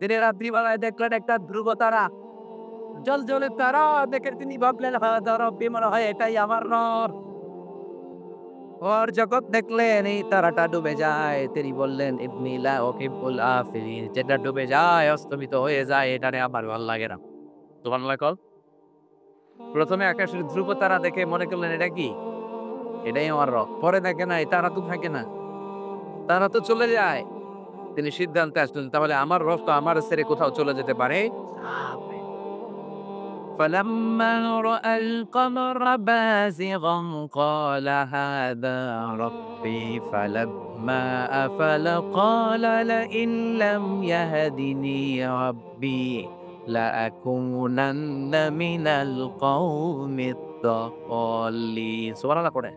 তিনি রাত্রিবেলায় দেখলেন একটা ধ্রুব তারা, জ্বলজ্বলে তারা দেখে তিনি ভাবলেন, হাযা রব্বি, মনে হয় এটাই আমার রব। ওর যখন দেখলেন এই তারাটা ডুবে যায়, তিনি বললেন, ইন্নী লা উহিব্বুল আফিলিন, যেটা ডুবে যায়, অস্তমিত হয়ে যায়, এটারে আমার ভাল লাগে না। সুবহানাল্লাহ কল। প্রথমে আকাশের ধ্রুব তারা দেখে মনে করলেন এটা কি? এটাই আমার রব। পরে দেখে নাই, তারা তো থাকে না, তারা তো চলে যায়। তিনি সিদ্ধান্তে আসলেন, তাহলে আমার রব তো আমার ছেড়ে কোথাও চলে যেতে পারে না। فلما رأى القمر بازغا قال هذا ربي فلما أفل قال لئن لم يهدني ربي لأكونن من القوم الضالين সুবহানাল্লাহ করে।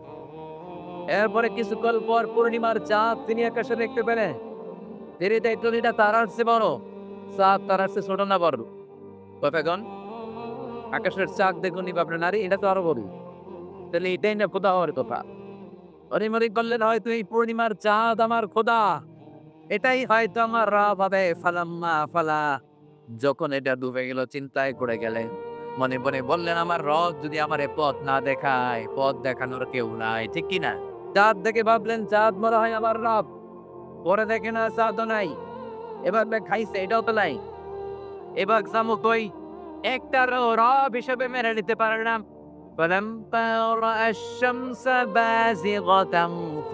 এরপরে কিছুক্ষণ পর পূর্ণিমার চাঁদ তিনি আকাশে দেখতে পেলেন। তিনি দেখলেন এটা তারার চেয়ে বড়। চাঁদ তারার চেয়ে ছোট না বড়? কথাগণ, আকাশের চাক দেখুন আপনার নারী, এটা তো আরো বড়। তাহলে এটাই না খোদা হওয়ার কথা। উনি মনে করলেন হয়তো এই পূর্ণিমার চাঁদ আমার খোদা, এটাই হয়তো আমার রব হবে। ফালাম্মা ফালা, যখন এটা ডুবে গেল চিন্তায় পড়ে গেলেন। মনে মনে বললেন, আমার রব যদি আমার পথ না দেখায়, পথ দেখানোর কেউ নাই, ঠিক কি না? চাঁদ দেখে ভাবলেন চাঁদ মনে হয় আমার রব। পরে দেখে না, চাঁদও নাই। এবার খাইছে, এটাও তো নাই। এবার শামুক ওই একটারও রব হিসেবে মেনে নিতে পারলাম। فلما رأى الشمس بازغة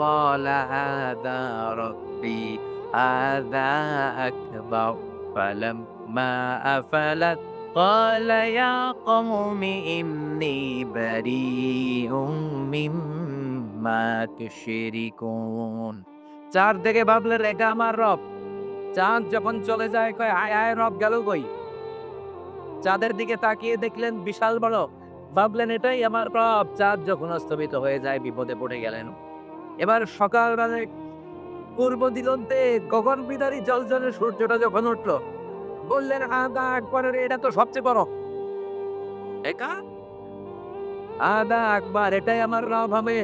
قال هذا ربي هذا أكبر فلما أفلت قال يا قوم إني بريء مما تشركون। চার দিকে ভাবলেন এটা আমার রব। চাঁদ যখন চলে যায় কয় হায় হায়, রব গেল কই? চাঁদের দিকে তাকিয়ে দেখলেন বিশাল বড়, ভাবলেন এটাই আমার রব। চাঁদ যখন অস্তমিত হয়ে যায় বিপদে পড়ে গেলেন। এবার সকালবেলায় পূর্ব দিগন্তে গগন বিদারী জ্বলজ্বলে সূর্যটা যখন উঠলো, বললেন আদা আকবরের, এটা তো সবচেয়ে বড়। একা আদা আকবর, এটাই আমার রব হবে।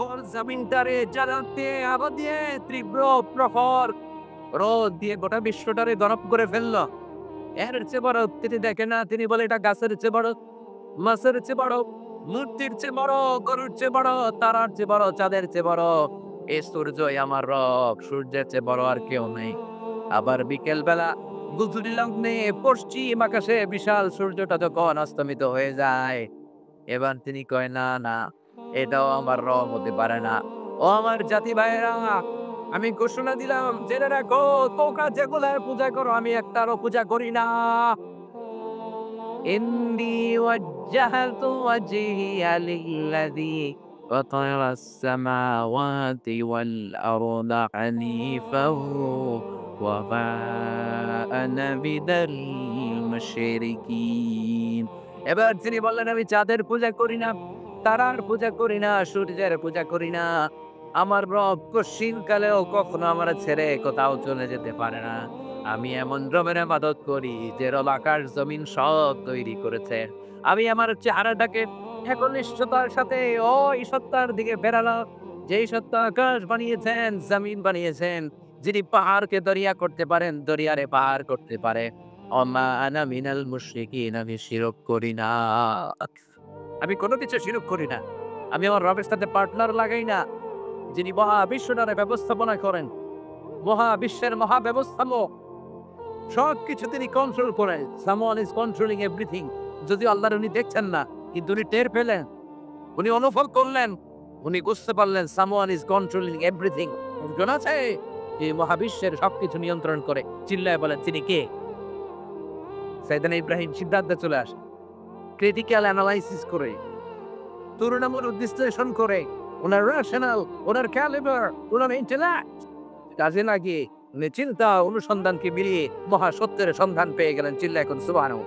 ওর জমিনটারে জ্বালাতে আলো দিয়ে তীব্র প্রখর রোদ দিয়ে গোটা বিশ্বটারে গরম করে ফেললো। এর চেয়ে বড় তিনি দেখে না। তিনি বলে এটা গাছের চেয়ে বড়, মাছের চেয়ে বড়, মূর্তির চেয়ে বড়, গরুর চেয়ে বড়, তারার চেয়ে বড়, চাঁদের চেয়ে বড়। এই সূর্যই আমার রব, সূর্যের চেয়ে বড় আর কেউ নেই। আবার বিকেল বেলা গুজরি লগ্নে পশ্চিম আকাশে বিশাল সূর্যটা যখন অস্তমিত হয়ে যায়, এবার তিনি কয় না না, এটাও আমার রব হতে পারে না। ও আমার জাতি ভাইয়েরা, আমি ঘোষণা দিলাম, জেনে রাখো, তোমরা যেগুলার পূজা করো আমি একটারও পূজা করি না। إني وجهت وجهي للذي فطر السماوات والأرض حنيفا وما أنا من المشركين। এবার তিনি বললেন, আমি চাঁদের পূজা করি না, তারার পূজা করি না, সূর্যের পূজা করি না। আমার রব কশিন কালেও কখনো আমার ছেড়ে কোথাও চলে যেতে পারে না। আমি এমন রবের ইবাদত করি যে রব আকাশ জমিন সব তৈরি করেছে। আমি আমার চেহারাটাকে একনিষ্ঠতার সাথে ওই সত্তার দিকে ফেরালাম, যেই সত্তা আকাশ বানিয়েছেন, জমিন বানিয়েছেন, যিনি পাহাড়কে দরিয়া করতে পারেন, দরিয়ারে পাহাড় করতে পারে। অমা আনা মিনাল মুশরিকিন, আমি শিরক করি না। আমি কোনো কিছু শিরক করি না। আমি আমার রবের সাথে পার্টনার লাগাই না, যিনি মহাবিশ্বটারে ব্যবস্থাপনা করেন, মহাবিশ্বের মহাব্যবস্থাপক। সবকিছু তিনি কন্ট্রোল করেন। Someone is controlling everything. যদিও আল্লাহর উনি দেখছেন না, কিন্তু উনি টের পেলেন, উনি অনুভব করলেন, উনি বুঝতে পারলেন someone is controlling everything. একজন আছে যে মহাবিশ্বের সবকিছু নিয়ন্ত্রণ করে। চিল্লায় বলেন তিনি কে? সাইয়েদনা ইব্রাহিম সিদ্ধান্তে চলে আসে। ক্রিটিক্যাল অ্যানালাইসিস করে, তুলনামূলক বিশ্লেষণ করে, ওনার রেশনাল, ওনার ক্যালিবার, ওনার ইন্টেলেক্ট কাজে লাগিয়ে উনি চিন্তা অনুসন্ধানকে মিলিয়ে মহাসত্যের সন্ধান পেয়ে গেলেন। চিল্লা এখন সুবহানাহু।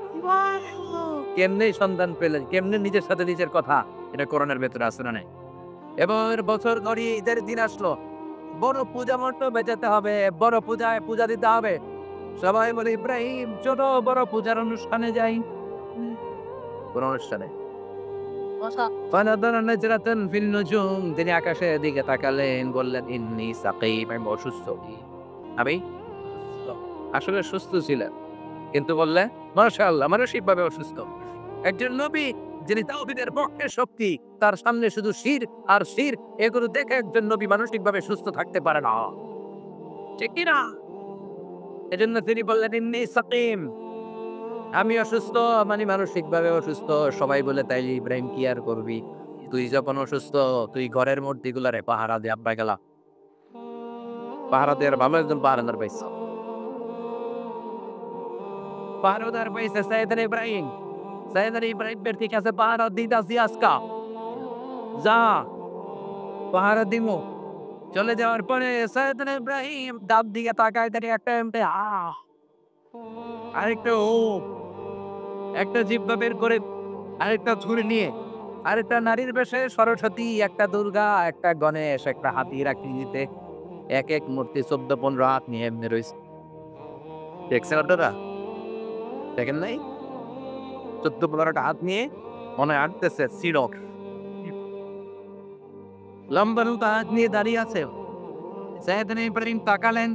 কেমনে সন্ধান পেলেন? কেমনে নিজের সাথে নিজের কথা? এটা কোরআনের ভেতরে আছে না নাই? এবার বছর গড়িয়ে ঈদের দিন আসলো। বড় পূজা মণ্ডপে যেতে হবে, বড় পূজায় পূজা দিতে হবে। সবাই বলে, ইব্রাহিম চলো বড় পূজার অনুষ্ঠানে যাই। কোন অনুষ্ঠানে? ফানাদারা নাজরাতান ফিন নুজুম, তিনি আকাশের দিকে তাকালেন, বললেন ইন্নী সাকিম, আমি অসুস্থ। আমি অসুস্থ। আসলে সুস্থ ছিলেন, কিন্তু বললে মাশাআল্লাহ মানসিকভাবে অসুস্থ। একজন নবী যিনি তাওহীদের পক্ষে শক্তি, তার সামনে শুধু শির আর শির, এগুলো দেখে একজন নবী মানসিকভাবে সুস্থ থাকতে পারে না। ঠিক কি না? এজন্য তিনি বললেন ইন্নী সাকিম, আমি অসুস্থ, মানে মানসিকভাবে অসুস্থ। সবাই বলে তাইলে ইব্রাহিম কি আর করবি? তুই যখন অসুস্থ, তুই ঘরের মূর্তিগুলারে পাহারা দে। আব্বা গেলা পাহারা দেওয়ার ভালো একজন পাহারাদার পাইছ। পাহারাদার পাইছে সাইয়েদনা ইব্রাহিম। সাইয়েদনা ইব্রাহিমের ঠিক আছে পাহারা দিতাছি আজকা। যা পাহারা দিমু। চলে যাওয়ার পরে সাইয়েদনা ইব্রাহিম ডাব দিকে তাকায় দাঁড়িয়ে একটা এমনি আরেকটা একটা জিহ্বা বের করে, আরেকটা ছুরি নিয়ে, আরেকটা নারীর বেশে সরস্বতী, একটা দুর্গা, একটা গণেশ, একটা হাতির আকৃতিতে এক এক মূর্তি ১৪-১৫ হাত নিয়ে এমনি রইছে। দেখছেন আপনারা? দেখেন নাই? ১৪-১৫ টা হাত নিয়ে মনে হয় হাঁটতেছে সিডক। লম্বা লম্বা হাত নিয়ে দাঁড়িয়ে আছে। সাইয়েদনা ইব্রাহিম তাকালেন,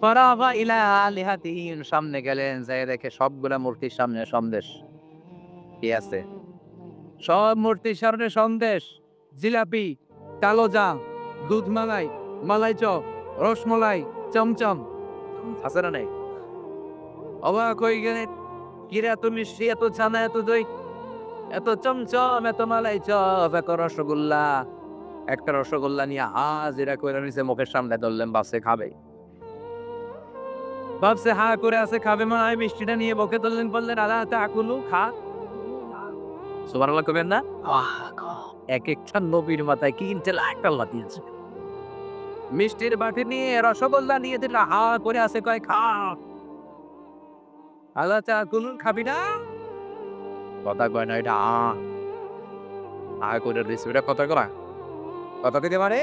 ফারাগা ইলা আলিহাতিহিম, সামনে গেলেন, যেয়ে দেখে সবগুলা মূর্তির সামনে সন্দেশ। কি আছে? সব মূর্তির সামনে সন্দেশ, জিলাপি, কালোজাম, দুধ মালাই, মালাই চপ, রসমলাই, চমচম। আছে না নাই? অবাক হয়ে গেলেন, কিরে এত মিষ্টি, এত ছানা, এত দই, এত চমচম, এত মালাই চপ, এত রসগোল্লা। একটা রসগোল্লা নিয়ে হাজিরা কইরা নিছে মুখের সামনে ধরলেন, ভাবছে খাবে। ভাবছে হা করে আছে খাবে, মনে হয় মিষ্টিটা নিয়ে মুখে ধরলেন, বললেন আলা তাকুলু, খা। সুবহানাল্লাহ কইবেন না? এক একটা নবীর মাথায় কি ইন্টেলেক্ট আল্লাহ দিয়েছে। মিষ্টির বাটি নিয়ে রসগোল্লা নিয়ে দিল, হা করে আছে, কয় খা। আলা তাকুলু, খাবি না? কথা কয় না, এটা করে দিছে, ওটা কথা কয়? কথা কইতে পারে?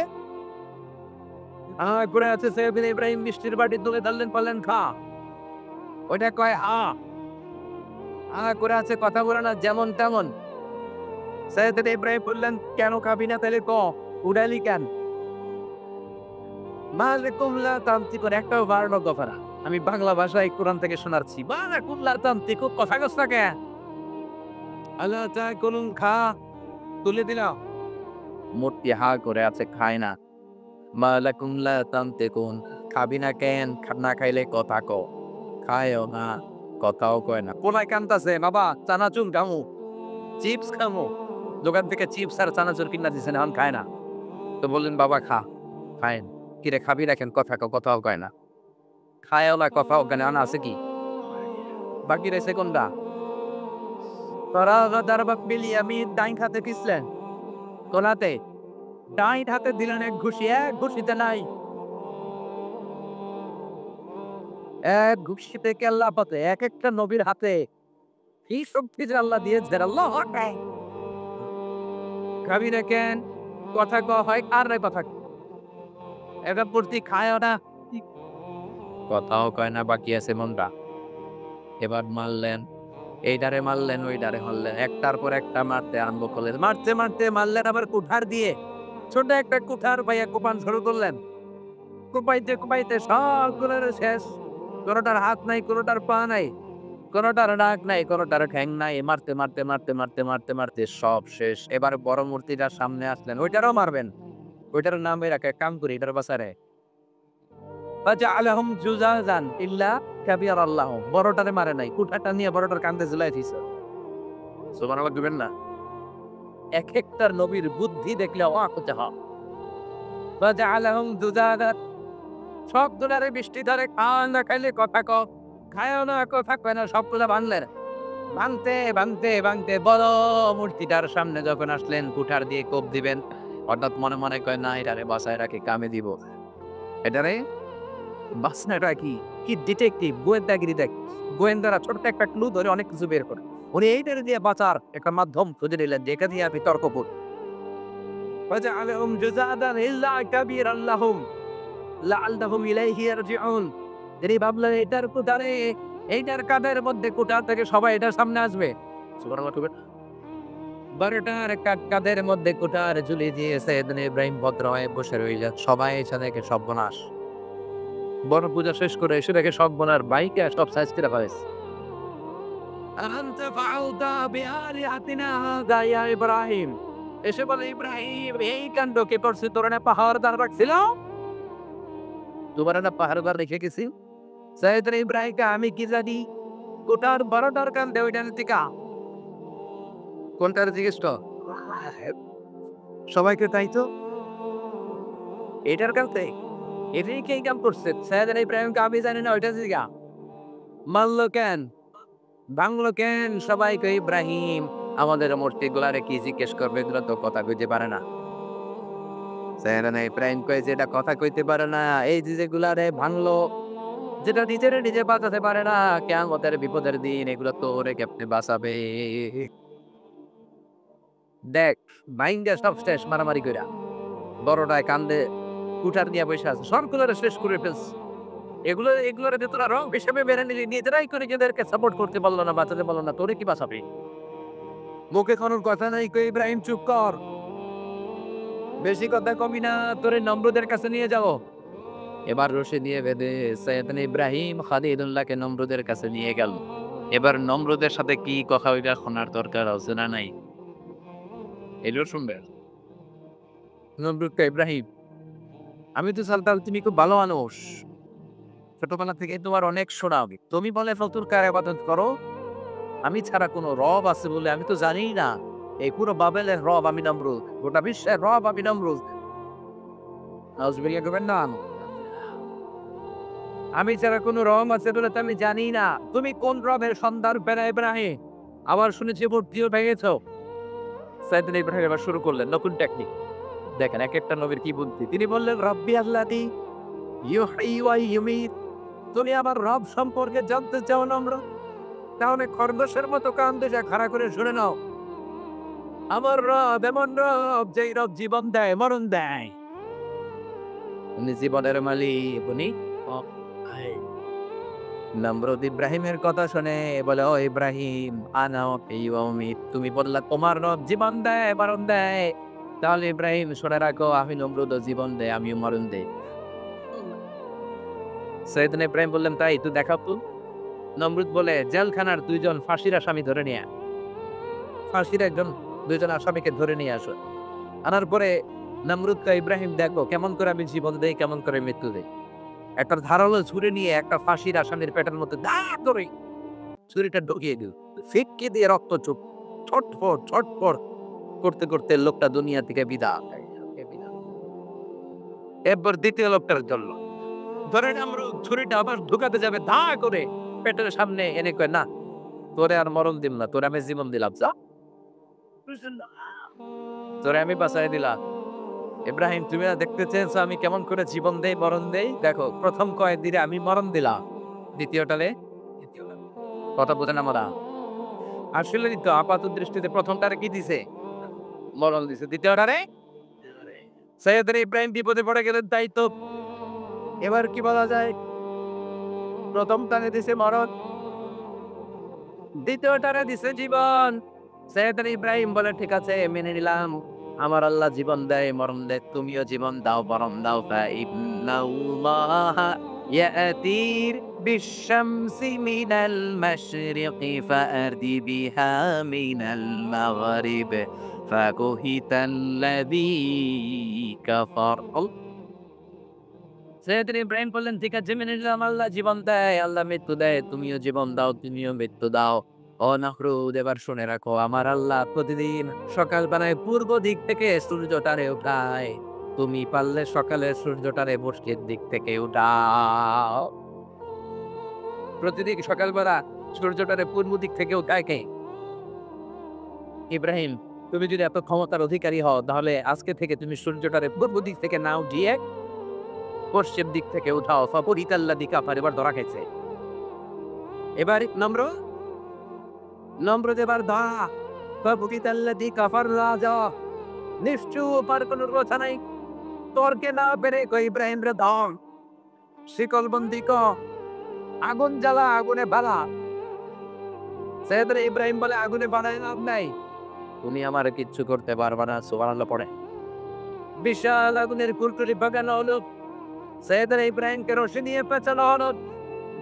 করে আছে সাইয়েদনা ইব্রাহিম মিষ্টির বাটি তুলে ধরলেন, বললেন খা। ওইটা কয় করে আছে, কথা বলে না, যেমন তেমন। সাইয়েদনা ইব্রাহিম বললেন, কেন খাবি না তাহলে ক, উড়ালি কেন? মালাকুম লা তানতিকুন, একটাও বাড়লো কথা না। আমি বাংলা ভাষায় কোরআন থেকে শোনাচ্ছি। মালাকুম লা তানতিকুন, কথা কস না কেন? আলা তাকুলুন, খা। তুলে দিলাম। মূর্তি হা করে আছে, খায় না। মালাকুম লা তানতিকুন, খাবি না কেন? না খাইলে কথা কও। খায়ও না, কথাও কয় না। পোলায় কান্তাছে, বাবা চানাচুর খামু, চিপস খামু। দোকান থেকে চিপস আর চানাচুর কিনা দিছেন, এখন খায় না। তো বললেন বাবা খা। খায়েন। কিরে খাবি না কেন? কথা কও, কথাও কয় না। খায়ও না, কথাও কয় না, এখন আছে কি? বাকি রয়েছে কোনটা? ফারাগা দারবাক বিল ইয়ামিন, ডাইন হাতে পিছলেন। কোন হাতে? ডাইন হাতে দিলেন এক ঘুষি, এক ঘুষিতে নাই। এক ঘুষিতে কেল্লা পাতে, এক একটা নবীর হাতে কি শক্তি যে আল্লাহ দিয়েছেন, আল্লাহু আকবার। খাবি না কেন? কথা কওয়া হয় আর না কথা। একা পূর্তি খায়ও না, কথাও কয় না, বাকি আছে মনটা। এবার মারলেন, এইটারে মারলেন, ওইটারে মারলেন, একটার পর একটা মারতে আরম্ভ করলেন। মারতে মারতে মারলেন আবার কুঠার দিয়ে। ছোট একটা কুঠার পাইয়া কোপান শুরু করলেন। কোপাইতে কোপাইতে সবগুলোর শেষ। কোনোটার হাত নাই, কোনোটার পা নাই, কোনোটার নাক নাই, কোনোটার ঠ্যাং নাই। মারতে মারতে মারতে মারতে মারতে মারতে সব শেষ। এবার বড় মূর্তিটার সামনে আসলেন, ওইটারও মারবেন। ওইটার নাম রাখে কাম করি, এটার বাসারে ফাজআলাহুম জুজাজান ইল্লা কাবিরাল্লাহু, বড়টারে মারে নাই, কুঠারটা নিয়ে বড়টার কান্দে ঝুলাই দিছে। সুবহানাল্লাহ দিবেন না? এক একটার নবীর বুদ্ধি দেখলে অবাক হতে হয়। ফাজআলাহুম জুজাজান, সবগুলারে বৃষ্টি ধরে, খাওয়া না খাইলে কথা কও, খায়ও না, কথা কয় না, সবগুলা বানলেন। ভাঙতে ভাঙতে ভাঙতে বড় মূর্তিটার সামনে যখন আসলেন, কুঠার দিয়ে কোপ দিবেন, হঠাৎ মনে মনে কয় না, এটারে বাসায় রাখি, কামে দিব। এটারে বাসনাটা কি? কি ডিটেকটিভ, গোয়েন্দাগিরি দেখ। গোয়েন্দারা ছোট্ট একটা ক্লু ধরে অনেক কিছু বের করে। উনি এইটারে দিয়ে বাঁচার একটা মাধ্যম খুঁজে নিলেন, যেটা দিয়ে আপনি তর্ক করুন। ফাজআলাহুম জুযাদান ইল্লা কাবীরান লাহুম লাআল্লাহুম ইলাইহি ইয়ারজিউন। তিনি ভাবলেন এটার কুঠারে, এইটার কাঁধের মধ্যে কুঠার থেকে সবাই এটার সামনে আসবে। সুবহানাল্লাহ কইবেন। বারোটার কাঁধের মধ্যে কুঠার ঝুলিয়ে দিয়ে সাইয়েদনা ইব্রাহিম ভদ্র হয়ে বসে রইলেন। সবাই এসে দেখে সর্বনাশ। বড় পূজা শেষ করে এসে দেখে সব বোনার বাইকে সব সাইজ করে ফেলেছে। আনতা ফাউতা বিআলিহাতিনা হাযা ইয়া ইব্রাহিম। এসে বলে, ইব্রাহিম এই কাণ্ড কে করছে? তোরা না পাহাড়দার রাখছিল? তোমার না পাহাড়দার রেখে গেছি? সৈয়দনা ইব্রাহিমকে আমি কি জানি? গোটার বড়টার কান্দে ওইটার থেকে কোনটার জিজ্ঞেস কর। সবাইকে তাই তো এটার কাছে এটাই কে কাম করছে? সৈয়দনা ইব্রাহিমকে আমি জানি না, ওইটা জিগা মানলো কেন, ভাঙলো কেন? সবাইকে ইব্রাহিম আমাদের মূর্তি গুলারে কি জিজ্ঞেস করবে? এগুলো তো কথা কইতে পারে না। সৈয়দনা ইব্রাহিম কয়, যেটা কথা কইতে পারে না, এই যে যেগুলারে ভাঙলো, যেটা নিজেরে নিজে বাঁচাতে পারে না, কিয়ামতের বিপদের দিন এগুলো তো ওরে কেমনে বাঁচাবে? দেখ, মাইন্ডে সব শেষ মারামারি কইরা। বড়টায় কান্দে কুঠার নিয়ে বসে আছে। সবগুলোরে শেষ করে ফেলছে। এগুলোর যে তোরা রং হিসেবে মেনে নিলি, নিজেরাই করে নিজেদেরকে সাপোর্ট করতে পারলো না, বাঁচাতে পারলো না, তোরে কি বাঁচাবে? মুখে কোন কথা নাই, কই ইব্রাহিম চুপ কর। বেশি কথা কবি না, তোরে নমরুদের কাছে নিয়ে যাও। এবার রশি দিয়ে বেঁধে সৈয়দনা ইব্রাহিম খলিলুল্লাহকে নমরুদের কাছে নিয়ে গেল। এবার নমরুদের সাথে কি কথা ওইটা শোনার দরকার আছে না নাই? এগুলো শুনবে। নমরুদ কয়, ইব্রাহিম আমি তো জানতাম তুমি খুব ভালো মানুষ। ছোটবেলা থেকে তোমার অনেক শোনা হবে। তুমি বলে ফতুর কার ইবাদত করো? আমি ছাড়া কোনো রব আছে বলে আমি তো জানিই না। এই পুরো বাবেলের রব আমি নমরুদ। গোটা বিশ্বের রব আমি নমরুদ। নাউজুবিল্লাহ করবেন না। আমি ছাড়া কোনো রব আছে বলে তো আমি জানি না। তুমি কোন রবের সন্ধান পেলে ইব্রাহিম? আবার শুনেছি মূর্তিও ভেঙেছ। সাইয়েদনা ইব্রাহিম এবার শুরু করলেন নতুন টেকনিক। দেখেন এক একটা নবীর কি বুদ্ধি। তিনি বললেন, রব্বি আল্লাযী ইউহয়ী ওয়া ইউমীত। তুমি আমার রব সম্পর্কে জানতে চাও নমরুদ? তাহলে খরগোশের মতো কান দুইটা খাড়া করে শুনে নাও। আমার রব এমন রব, যেই রব জীবন দেয়, মরণ দেয়। উনি জীবনের মালিক, উনি অক্ষয়। নমরুদ ইব্রাহিমের কথা শুনে বলে, ও ইব্রাহিম আনা উহয়ী ওয়া উমীত। তুমি বললা তোমার রব জীবন দেয়, মরণ দেয়। তাহলে ইব্রাহিম শুনে রাখো, আমি নমরুদও জীবন দেয়, আমিও মরণ দেই। সৈয়দনা ইব্রাহিম বললেন, তাই তুই দেখাও তো। নমরুদ বলে, জেলখানার দুইজন ফাঁসির আসামি ধরে নিয়ে আয়। ফাঁসির দুইজন আসামিকে ধরে নিয়ে আসো। আনার পরে নমরুদ কয়, ইব্রাহিম দেখো কেমন করে আমি জীবন দেই, কেমন করে মৃত্যু দেই। একটা ধারালো ছুরি নিয়ে একটা ফাঁসির আসামির পেটের মধ্যে দা করে ছুরিটা ঢুকিয়ে দিল। ফিটকে দিয়ে রক্ত চুপ ছটফট ছটফট করতে করতে লোকটা দুনিয়া থেকে বিদায়। এরপর দ্বিতীয় লোকটার জন্য ধরে নমরুদ ছুরিটা আবার ঢুকাতে যাবে, দা করে পেটের সামনে এনে কয়, না তোরে আর মরণ দিম না, তোরে আমি জীবন দিলাম, যা তোরে আমি বাঁচাই দিলাম। ইব্রাহিম তুমি না দেখতে চেয়েছো আমি কেমন করে জীবন দেই, মরণ দেই? দেখো প্রথম কয়েদিরে আমি মরণ দিলাম, দ্বিতীয়টারে কথা বোঝেন আমরা। আসলে তো আপাত দৃষ্টিতে প্রথমটারে কি দিছে? মরণ দিছে। দ্বিতীয়টারে সৈয়দনা ইব্রাহিম বিপদে পড়ে গেলেন, তাই তো। এবার কি বলা যায়? প্রথমটারে দিছে মরণ, দ্বিতীয়টারে দিছে জীবন। সৈয়দনা ইব্রাহিম বলে, ঠিক আছে মেনে নিলাম, আমার আল্লাহ জীবন দেয়, মরণ দেয়, তুমিও জীবন দাও, মরণ দাও। ফাইন্নাল্লাহা ইয়াতির বিশ-শামসি মিনাল মাশরিকি ফাআতি বিহা মিনাল মাগরিব ফাকুহিতাল্লাযী কাফার। সৈয়দনা ইব্রাহিম বললেন, ঠিক আছে মেনে নিলাম, আল্লাহ জীবন দেয়, আল্লাহ মৃত্যু দেয়, তুমিও জীবন দাও, তুমিও মৃত্যু দাও। ও নমরুদ এবার শুনে রাখো, আমার আল্লাহ প্রতিদিন সকালবেলায় পূর্ব দিক থেকে সূর্যটারে উঠায়। তুমি পারলে সকালে সূর্যটারে পশ্চিম দিক থেকে উঠাও। প্রতিদিন সকালবেলা সূর্যটারে পূর্ব দিক থেকে উঠায় কে? ইব্রাহিম তুমি যদি এত ক্ষমতার অধিকারী হও, তাহলে আজকে থেকে তুমি সূর্যটারে পূর্ব দিক থেকে না উঠিয়ে পশ্চিম দিক থেকে উঠাও। ফাবুহিতাল্লাযী কাফার। এবার ধরা খাইছে। এবার নম্রদ এবার ধরা। ফাবুহিতাল্লাযী কাফার রাজা নিশ্চুপ, আর কোনো কথা নাই। তর্কে না পেরে কই, ইব্রাহিম রে ধর, শিকলবন্দি কর, আগুন জ্বালা, আগুনে বালা। সৈয়দনা ইব্রাহিম বলে, আগুনে বানায় লাভ নাই, তুমি আমার কিচ্ছু করতে পারবা না। সুবহানাল্লাহ পড়ে। বিশাল আগুনের কুলকুলি বাগানো হলো। সৈয়দনা ইব্রাহিমকে রশি দিয়ে পেঁচানো হলো।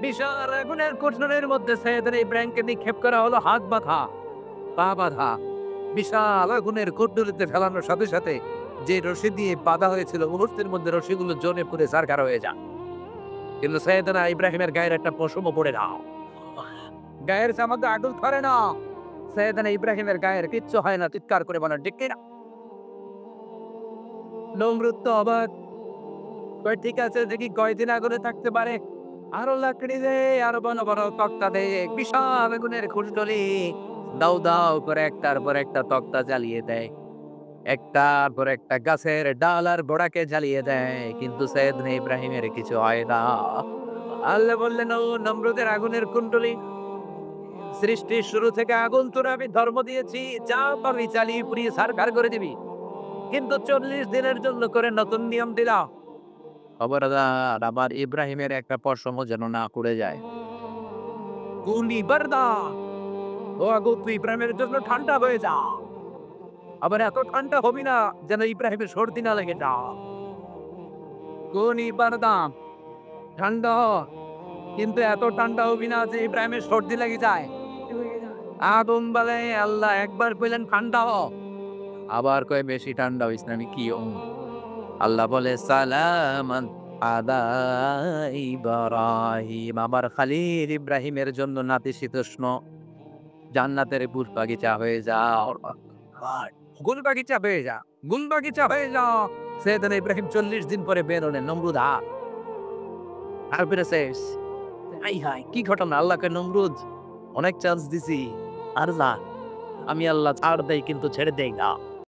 বিশাল আগুনের কুণ্ডলীর মধ্যে সৈয়দনা ইব্রাহিমকে নিক্ষেপ করা হলো, হাত বাঁধা, পা বাঁধা। বিশাল আগুনের কুণ্ডলীতে ফেলানোর সাথে সাথে যে রশি দিয়ে বাঁধা হয়েছিল মুহূর্তের মধ্যে রশিগুলো জ্বলে পুড়ে ছারখার হয়ে যায়। কিন্তু সৈয়দনা ইব্রাহিমের গায়ের একটা পশমও পড়ে না, গায়ের জামাতে আগুন ধরে না। সৈয়দনা ইব্রাহিমের গায়ের কিচ্ছু হয় না, চিৎকার করে বলেন ঠিক কিনা? নমরুদ তো অবাক, কয় ঠিক আছে দেখি কয়দিন আগুনে থাকতে পারে। আরো লাকড়ি দে, আরো বড় বড় তক্তা দে, বিশাল আগুনের কুণ্ডলী দাউ দাউ করে একটার পর একটা তক্তা জ্বালিয়ে দেয়, একটার পর একটা গাছের ডাল আর গোড়াকে জ্বালিয়ে দেয়, কিন্তু সৈয়দনা ইব্রাহিমের কিছু হয় না। আল্লাহ বললেন, ও নমরুদের আগুনের কুণ্ডলী, সৃষ্টির শুরু থেকে আগুন তোর আমি ধর্ম দিয়েছি, যা পাবি চালিয়ে পুড়িয়ে ছারখার করে দিবি, কিন্তু 40 দিনের জন্য করে নতুন নিয়ম দিলাম, খবরদার আমার ইব্রাহিমের একটা পশমও যেন না পুড়ে যায়। কুলি বারদা, ও আগুন তুই ইব্রাহিমের জন্য ঠান্ডা হয়ে যা, আবার এত ঠান্ডা হবি না যেন ইব্রাহিমের সর্দি না লেগে যা। কুলি বারদা, ঠান্ডা হ, কিন্তু এত ঠান্ডা হবি না যে ইব্রাহিমের সর্দি লেগে যায়। আগুন বলে, আল্লাহ একবার কইলেন ঠান্ডা হ, আবার কয় বেশি ঠান্ডা হইস না, আমি কি হম? আল্লাহ বলে, সালামান আলা ইব্রাহিম, আমার খালিল ইব্রাহিমের জন্য নাতিশীতোষ্ণ জান্নাতের গুল বাগিচা হয়ে যাও। গুল বাগিচা হয়ে যা, গুল বাগিচা হয়ে যাও। সৈয়দনা ইব্রাহিম 40 দিন পরে বের হলেন, নমরুদ আর বেরোছে। হাই হাই, কি ঘটনা! আল্লাহকে, নমরুদ অনেক চান্স দিছি, আর না, আমি আল্লাহ ছাড় দেই কিন্তু ছেড়ে দেই না।